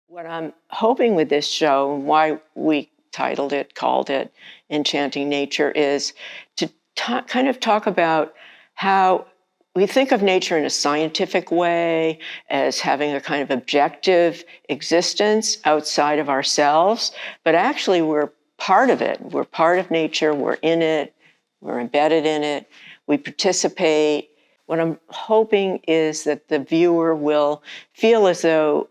What I'm hoping with this show, and why we called it Enchanting Nature, is to kind of talk about how we think of nature in a scientific way, as having a kind of objective existence outside of ourselves, but actually we're part of it. We're part of nature, we're in it, we're embedded in it, we participate. What I'm hoping is that the viewer will feel as though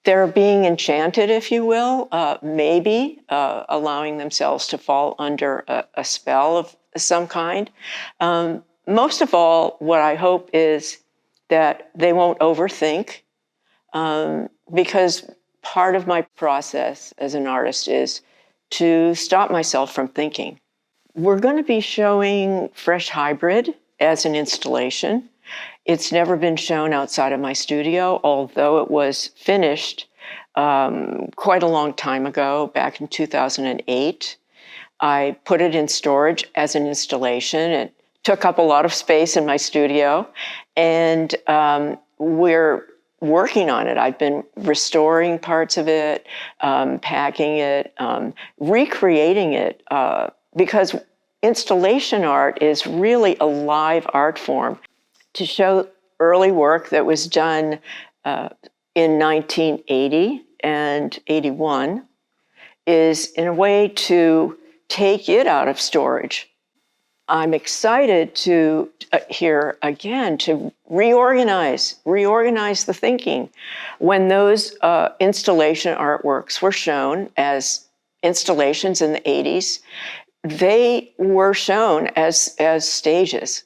they're being enchanted, if you will, maybe allowing themselves to fall under a spell of some kind. Most of all, what I hope is that they won't overthink, because part of my process as an artist is to stop myself from thinking. We're going to be showing Fresh Hybrid as an installation. It's never been shown outside of my studio, although it was finished quite a long time ago, back in 2008. I put it in storage as an installation. It took up a lot of space in my studio, and we're working on it. I've been restoring parts of it, packing it, recreating it, because installation art is really a live art form. To show early work that was done in 1980 and 81 is, in a way, to take it out of storage. I'm excited to here again to reorganize the thinking. When those installation artworks were shown as installations in the 80s, they were shown as stages.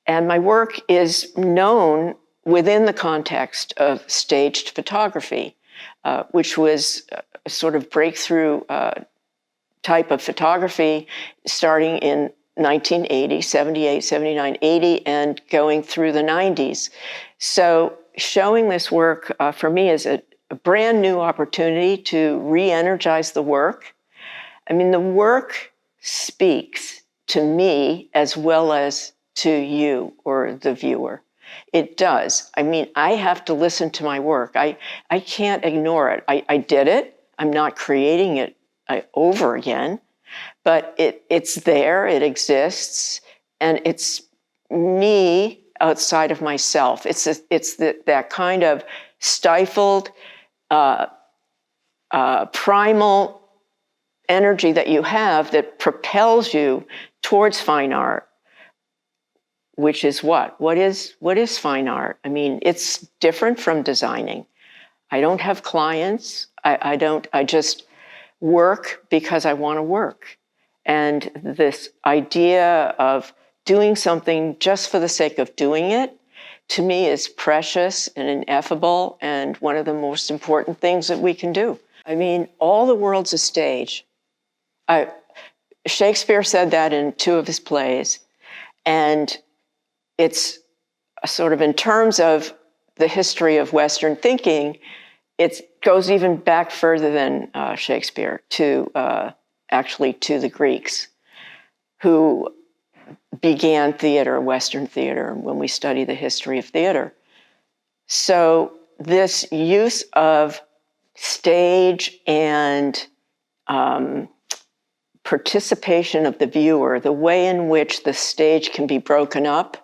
And my work is known within the context of staged photography, which was a sort of breakthrough type of photography starting in 1980, 78, 79, 80, and going through the 90s. So showing this work for me is a brand new opportunity to re-energize the work. I mean, the work speaks to me as well as to you or the viewer. It does. I mean, I have to listen to my work. I can't ignore it. I did it. I'm not creating it over again, but it's there, it exists, and it's me outside of myself. It's that kind of stifled, primal energy that you have that propels you towards fine art. Which is what? What is fine art? I mean, it's different from designing. I don't have clients. I just work because I want to work. And this idea of doing something just for the sake of doing it, to me, is precious and ineffable and one of the most important things that we can do. I mean, all the world's a stage. Shakespeare said that in 2 of his plays, and it's sort of, in terms of the history of Western thinking, it goes even back further than Shakespeare to the Greeks, who began theater, Western theater, when we study the history of theater. So this use of stage and participation of the viewer, the way in which the stage can be broken up,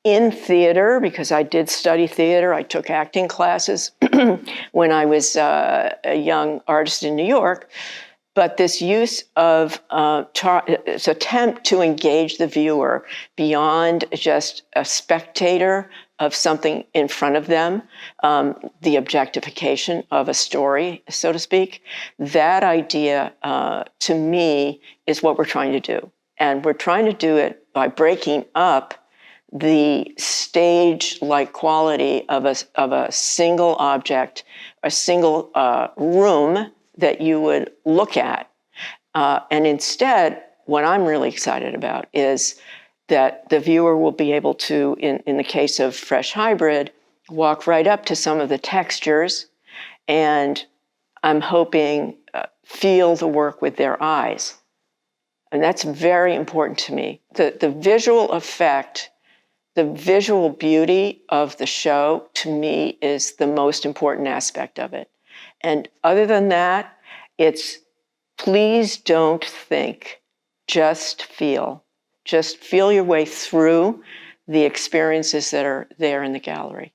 in theater, because I did study theater. I took acting classes when I was a young artist in New York. But this use of this attempt to engage the viewer beyond just a spectator of something in front of them, the objectification of a story, so to speak, that idea, to me, is what we're trying to do. And we're trying to do it by breaking up the stage-like quality of a single object, a single room that you would look at. And instead, what I'm really excited about is that the viewer will be able to, in the case of Fresh Hybrid, walk right up to some of the textures, and I'm hoping feel the work with their eyes. And that's very important to me. The visual effect, the visual beauty of the show, to me, is the most important aspect of it. And other than that, it's please don't think, just feel. Just feel your way through the experiences that are there in the gallery.